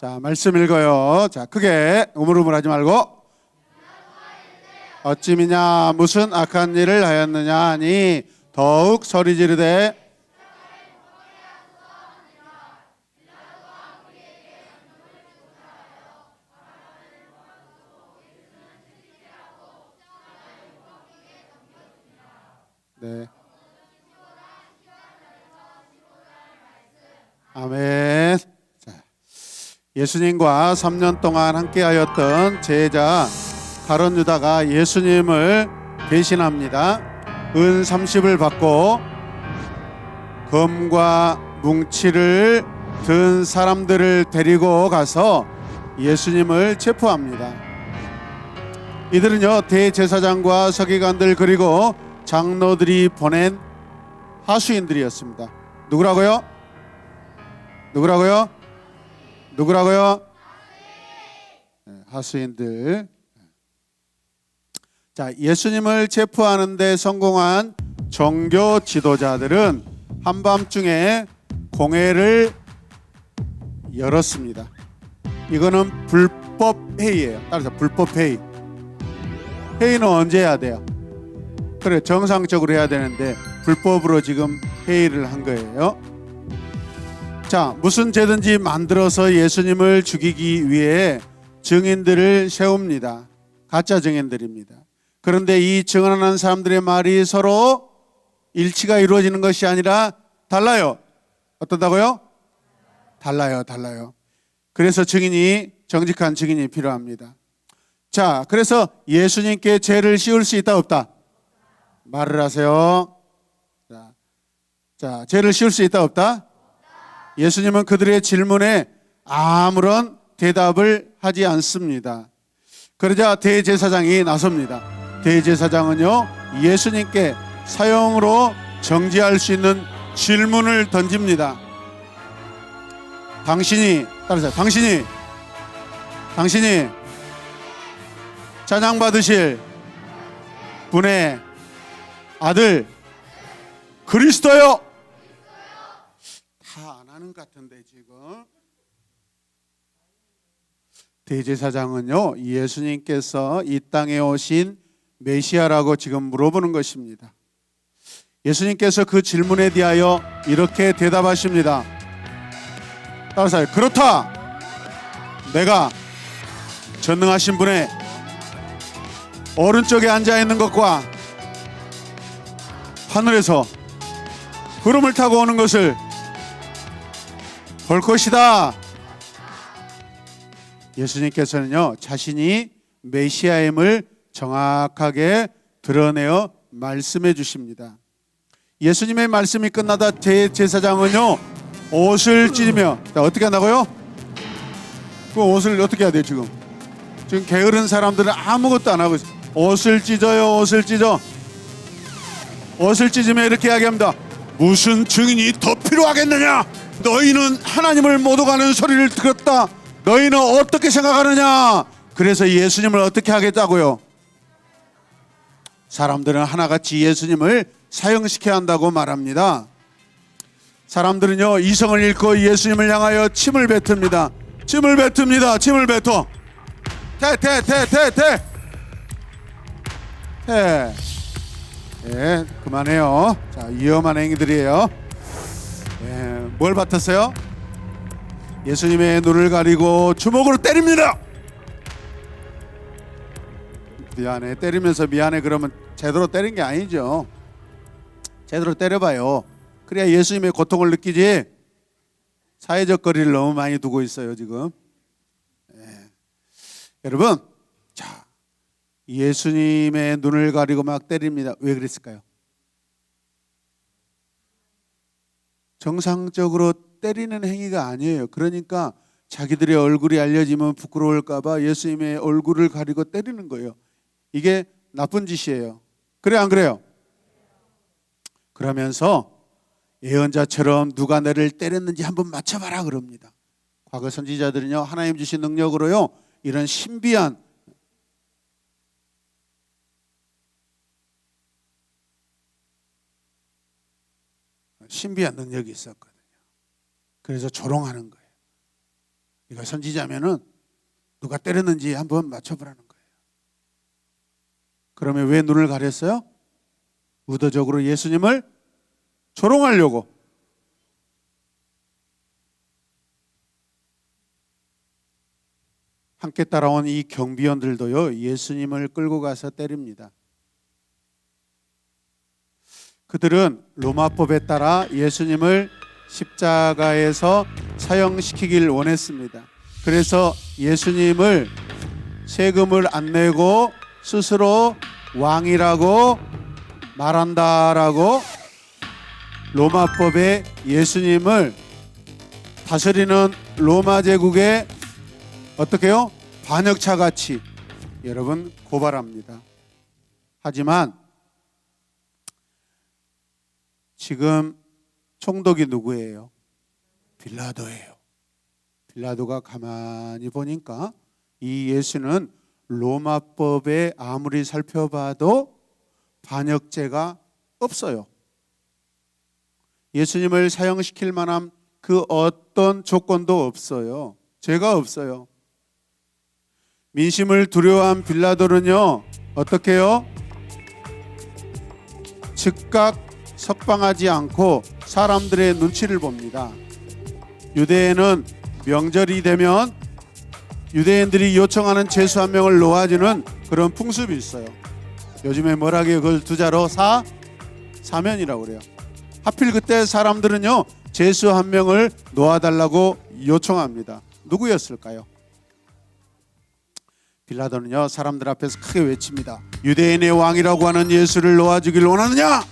자, 말씀 읽어요. 자, 크게 우물우물하지 말고. 어찌미냐 무슨 악한 일을 하였느냐 하니 더욱 소리 지르되 네. 아멘. 자, 예수님과 3년 동안 함께하였던 제자 가룟 유다가 예수님을 배신합니다. 은 30을 받고 검과 뭉치를 든 사람들을 데리고 가서 예수님을 체포합니다. 이들은요, 대제사장과 서기관들 그리고 장로들이 보낸 하수인들이었습니다. 누구라고요? 누구라고요? 누구라고요? 네, 하수인들. 자, 예수님을 체포하는 데 성공한 종교 지도자들은 한밤중에 공회를 열었습니다. 이거는 불법 회의예요. 따라서 불법 회의. 회의는 언제 해야 돼요? 그래, 정상적으로 해야 되는데 불법으로 지금 회의를 한 거예요. 자, 무슨 죄든지 만들어서 예수님을 죽이기 위해 증인들을 세웁니다. 가짜 증인들입니다. 그런데 이 증언하는 사람들의 말이 서로 일치가 이루어지는 것이 아니라 달라요. 어떻다고요? 달라요. 그래서 정직한 증인이 필요합니다. 자, 그래서 예수님께 죄를 씌울 수 있다 없다? 말을 하세요. 자, 죄를 씌울 수 있다 없다? 예수님은 그들의 질문에 아무런 대답을 하지 않습니다. 그러자 대제사장이 나섭니다. 대제사장은요, 예수님께 사형으로 정지할 수 있는 질문을 던집니다. 당신이 찬양받으실 분의 아들 그리스도요? 다 안 하는 것 같은데 지금. 대제사장은요, 예수님께서 이 땅에 오신 메시아라고 지금 물어보는 것입니다. 예수님께서 그 질문에 대하여 이렇게 대답하십니다. 따라서 그렇다. 내가 전능하신 분의 오른쪽에 앉아 있는 것과 하늘에서 구름을 타고 오는 것을 볼 것이다. 예수님께서는요, 자신이 메시아임을 정확하게 드러내어 말씀해 주십니다. 예수님의 말씀이 끝나다 제사장은요, 옷을 찢으며, 자, 어떻게 한다고요? 그 옷을 어떻게 해야 돼요? 지금 게으른 사람들은 아무것도 안 하고 있어요. 옷을 찢어요. 옷을 찢으며 이렇게 이야기합니다. 무슨 증인이 더 필요하겠느냐? 너희는 하나님을 못 오가는 소리를 들었다. 너희는 어떻게 생각하느냐? 그래서 예수님을 어떻게 하겠다고요? 사람들은 하나같이 예수님을 사형시켜야 한다고 말합니다. 사람들은요, 이성을 잃고 예수님을 향하여 침을 뱉습니다. 침을 뱉어. 예, 그만해요. 자, 위험한 행위들이에요. 예, 뭘 뱉었어요? 예수님의 눈을 가리고 주먹으로 때립니다. 미안해. 때리면서 미안해 그러면 제대로 때린 게 아니죠. 제대로 때려봐요. 그래야 예수님의 고통을 느끼지. 사회적 거리를 너무 많이 두고 있어요 지금. 예. 여러분, 자, 예수님의 눈을 가리고 막 때립니다. 왜 그랬을까요? 정상적으로 때리는 행위가 아니에요. 그러니까 자기들의 얼굴이 알려지면 부끄러울까 봐 예수님의 얼굴을 가리고 때리는 거예요. 이게 나쁜 짓이에요. 그래 안 그래요? 그러면서 예언자처럼 누가 너를 때렸는지 한번 맞춰봐라 그럽니다. 과거 선지자들은요, 하나님 주신 능력으로요, 이런 신비한 능력이 있었거든요. 그래서 조롱하는 거예요. 네가 선지자면은 누가 때렸는지 한번 맞춰보라는 거예요. 그러면 왜 눈을 가렸어요? 의도적으로 예수님을 조롱하려고. 함께 따라온 이 경비원들도요, 예수님을 끌고 가서 때립니다. 그들은 로마법에 따라 예수님을 십자가에서 사형시키길 원했습니다. 그래서 예수님을 세금을 안 내고 스스로 왕이라고 말한다라고 로마법에 예수님을 다스리는 로마 제국의 어떻게요? 반역차 같이 여러분 고발합니다. 하지만 지금 총독이 누구예요? 빌라도예요. 빌라도가 가만히 보니까 이 예수는 로마법에 아무리 살펴봐도 반역죄가 없어요. 예수님을 사형시킬 만한 그 어떤 조건도 없어요. 죄가 없어요. 민심을 두려워한 빌라도는요, 어떻게 해요? 즉각 석방하지 않고 사람들의 눈치를 봅니다. 유대에는 명절이 되면 유대인들이 요청하는 죄수 한 명을 놓아주는 그런 풍습이 있어요. 요즘에 뭐라고요? 그걸 두자로 사면이라고 그래요. 하필 그때 사람들은요, 죄수 한 명을 놓아달라고 요청합니다. 누구였을까요? 빌라도는요, 사람들 앞에서 크게 외칩니다. 유대인의 왕이라고 하는 예수를 놓아주길 원하느냐?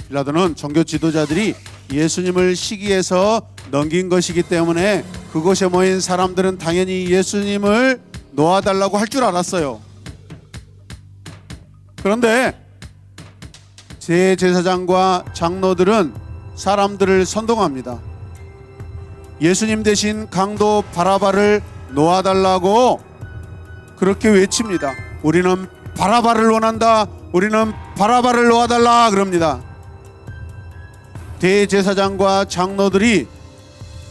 빌라도는 종교 지도자들이 예수님을 시기해서 넘긴 것이기 때문에 그곳에 모인 사람들은 당연히 예수님을 놓아달라고 할 줄 알았어요. 그런데 대제사장과 장로들은 사람들을 선동합니다. 예수님 대신 강도 바라바를 놓아달라고 그렇게 외칩니다. 우리는 바라바를 원한다. 우리는 바라바를 놓아달라 그럽니다. 대제사장과 장로들이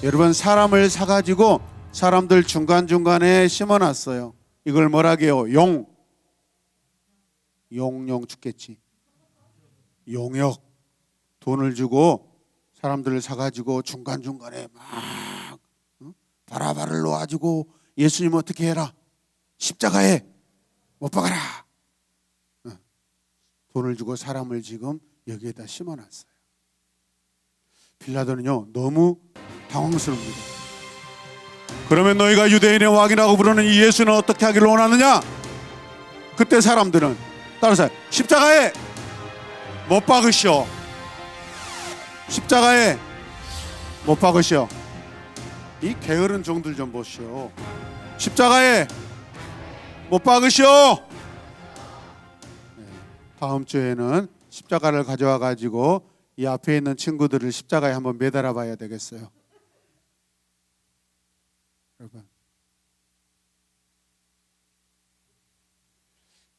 여러분 사람을 사가지고 사람들 중간중간에 심어놨어요. 이걸 뭐라게요? 용용 죽겠지. 용역. 돈을 주고 사람들을 사가지고 중간중간에 막 바라바를 놓아주고 예수님 어떻게 해라? 십자가에 못 박아라. 돈을 주고 사람을 지금 여기에다 심어놨어요. 빌라도는요, 너무 당황스럽습니다. 그러면 너희가 유대인의 왕이라고 부르는 이 예수는 어떻게 하기를 원하느냐? 그때 사람들은 따라서 십자가에 못 박으시오. 십자가에 못 박으시오. 이 게으른 종들 좀 보시오. 십자가에 못 박으시오. 다음 주에는 십자가를 가져와 가지고 이 앞에 있는 친구들을 십자가에 한번 매달아 봐야 되겠어요. 여러분,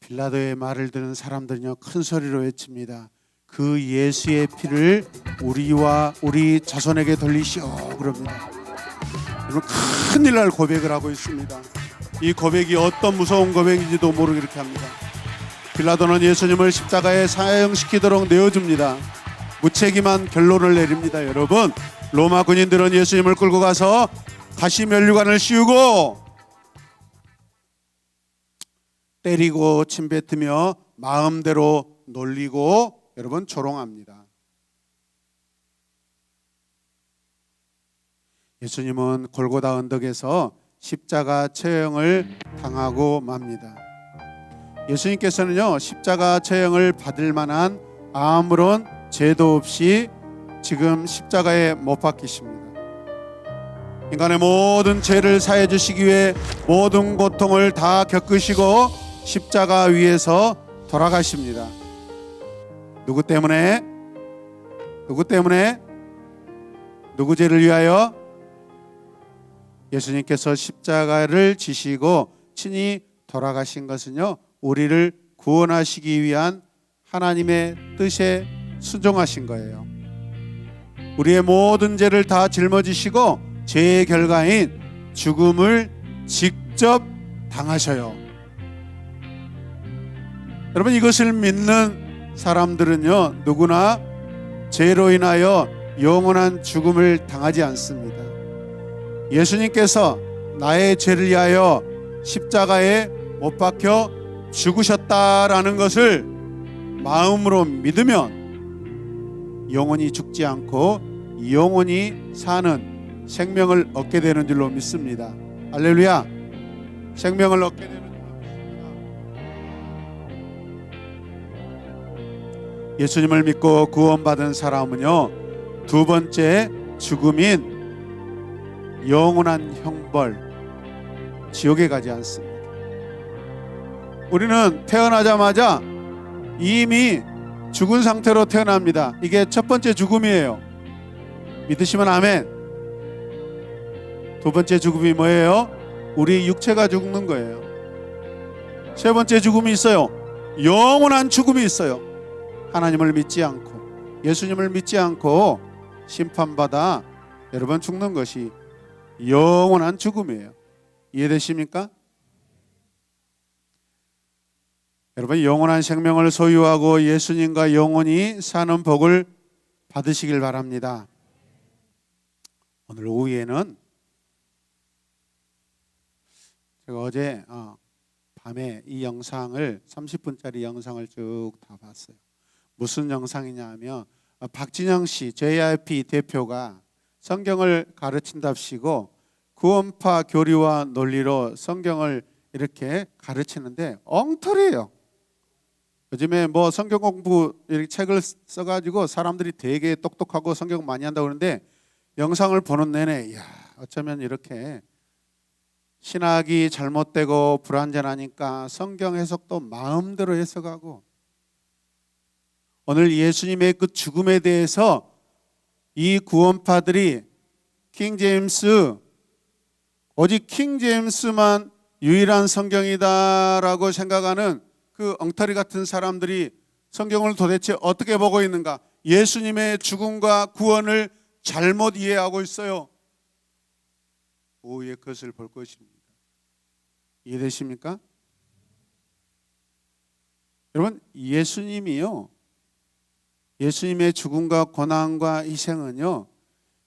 빌라도의 말을 듣는 사람들은요, 큰 소리로 외칩니다. 그 예수의 피를 우리와 우리 자손에게 돌리시오 그럽니다. 여러분, 큰일 날 고백을 하고 있습니다. 이 고백이 어떤 무서운 고백인지도 모르게 이렇게 합니다. 빌라도는 예수님을 십자가에 사형시키도록 내어줍니다. 무책임한 결론을 내립니다. 여러분, 로마 군인들은 예수님을 끌고 가서 가시면류관을 씌우고 때리고 침뱉으며 마음대로 놀리고 여러분 조롱합니다. 예수님은 골고다 언덕에서 십자가 처형을 당하고 맙니다. 예수님께서는요, 십자가 처형을 받을 만한 아무런 죄도 없이 지금 십자가에 못 박히십니다. 인간의 모든 죄를 사해 주시기 위해 모든 고통을 다 겪으시고 십자가 위에서 돌아가십니다. 누구 때문에? 누구 때문에? 누구 죄를 위하여? 예수님께서 십자가를 지시고 친히 돌아가신 것은요, 우리를 구원하시기 위한 하나님의 뜻에 순종하신 거예요. 우리의 모든 죄를 다 짊어지시고 죄의 결과인 죽음을 직접 당하셔요. 여러분, 이것을 믿는 사람들은요, 누구나 죄로 인하여 영원한 죽음을 당하지 않습니다. 예수님께서 나의 죄를 위하여 십자가에 못 박혀 죽으셨다라는 것을 마음으로 믿으면 영원히 죽지 않고 영원히 사는 생명을 얻게 되는 줄로 믿습니다. 할렐루야. 생명을 얻게 되는 줄로 믿습니다. 예수님을 믿고 구원받은 사람은요, 두 번째 죽음인 영원한 형벌, 지옥에 가지 않습니다. 우리는 태어나자마자 이미 죽은 상태로 태어납니다. 이게 첫 번째 죽음이에요. 믿으시면 아멘. 두 번째 죽음이 뭐예요? 우리 육체가 죽는 거예요. 세 번째 죽음이 있어요. 영원한 죽음이 있어요. 하나님을 믿지 않고 예수님을 믿지 않고 심판받아 여러분 죽는 것이 영원한 죽음이에요. 이해되십니까? 여러분, 영원한 생명을 소유하고 예수님과 영원히 사는 복을 받으시길 바랍니다. 오늘 오후에는 제가 어제 밤에 이 영상을 30분짜리 영상을 쭉 다 봤어요. 무슨 영상이냐 하면 박진영 씨 JRP 대표가 성경을 가르친답시고 구원파 교리와 논리로 성경을 이렇게 가르치는데 엉터리예요. 요즘에 뭐 성경 공부 이렇게 책을 써가지고 사람들이 되게 똑똑하고 성경 많이 한다고 그러는데 영상을 보는 내내 야, 어쩌면 이렇게 신학이 잘못되고 불완전하니까 성경 해석도 마음대로 해석하고 오늘 예수님의 그 죽음에 대해서 이 구원파들이 킹제임스 오직 킹제임스만 유일한 성경이다라고 생각하는 그 엉터리 같은 사람들이 성경을 도대체 어떻게 보고 있는가? 예수님의 죽음과 구원을 잘못 이해하고 있어요. 오후에 그것을 볼 것입니다. 이해되십니까? 여러분, 예수님이요, 예수님의 죽음과 고난과 희생은요,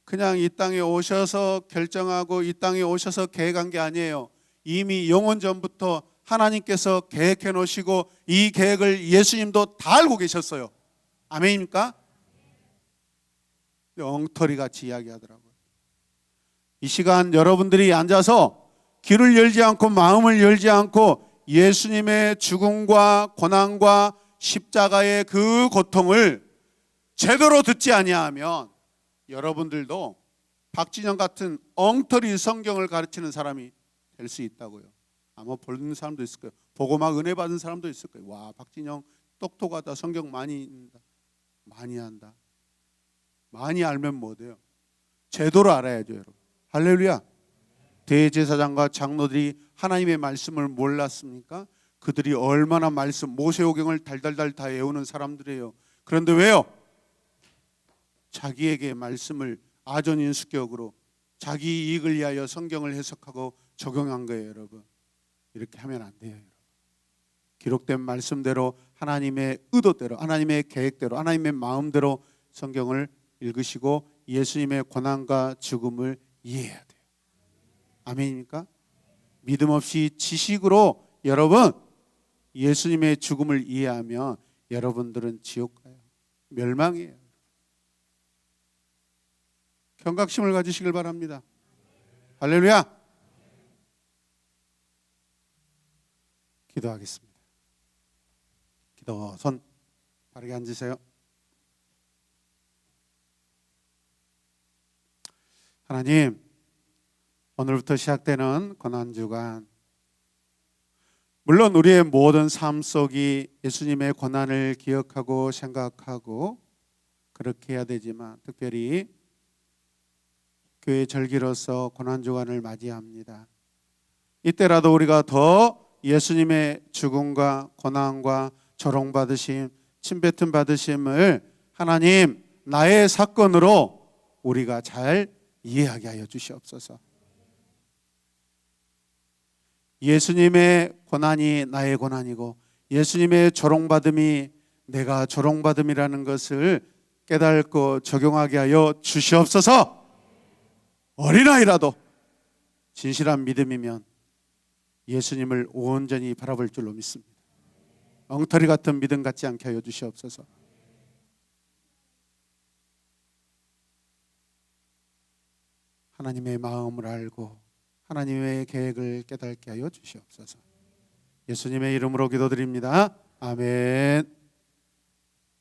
그냥 이 땅에 오셔서 결정하고 이 땅에 오셔서 계획한 게 아니에요. 이미 영원 전부터 하나님께서 계획해 놓으시고 이 계획을 예수님도 다 알고 계셨어요. 아멘입니까? 엉터리 같이 이야기하더라고요. 이 시간 여러분들이 앉아서 귀를 열지 않고 마음을 열지 않고 예수님의 죽음과 고난과 십자가의 그 고통을 제대로 듣지 아니하면 여러분들도 박진영 같은 엉터리 성경을 가르치는 사람이 될 수 있다고요. 아마 보는 사람도 있을 거예요. 보고 막 은혜 받은 사람도 있을 거예요. 와, 박진영 똑똑하다. 성경 많이 한다. 많이 알면 뭐 돼요? 제대로 알아야죠, 여러분. 할렐루야. 대제사장과 장로들이 하나님의 말씀을 몰랐습니까? 그들이 얼마나 모세오경을 달달달 다 외우는 사람들이에요. 그런데 왜요? 자기에게 말씀을 아전인수격으로 자기 이익을 위하여 성경을 해석하고 적용한 거예요, 여러분. 이렇게 하면 안 돼요, 여러분. 기록된 말씀대로 하나님의 의도대로 하나님의 계획대로 하나님의 마음대로 성경을 읽으시고 예수님의 고난과 죽음을 이해해야 돼요. 아멘입니까? 믿음 없이 지식으로 여러분 예수님의 죽음을 이해하면 여러분들은 지옥 가요. 멸망이에요. 경각심을 가지시길 바랍니다. 할렐루야. 기도하겠습니다. 기도 손 바르게 앉으세요. 하나님, 오늘부터 시작되는 고난주간, 물론 우리의 모든 삶 속이 예수님의 고난을 기억하고 생각하고 그렇게 해야 되지만 특별히 교회 절기로서 고난주간을 맞이합니다. 이때라도 우리가 더 예수님의 죽음과 고난과 조롱받으심, 침뱉음 받으심을 하나님 나의 사건으로 우리가 잘 이해하게 하여 주시옵소서. 예수님의 고난이 나의 고난이고 예수님의 조롱받음이 내가 조롱받음이라는 것을 깨닫고 적용하게 하여 주시옵소서. 어린아이라도 진실한 믿음이면 예수님을 온전히 바라볼 줄로 믿습니다. 엉터리 같은 믿음 갖지 않게 하여 주시옵소서. 하나님의 마음을 알고 하나님의 계획을 깨닫게 하여 주시옵소서. 예수님의 이름으로 기도드립니다. 아멘.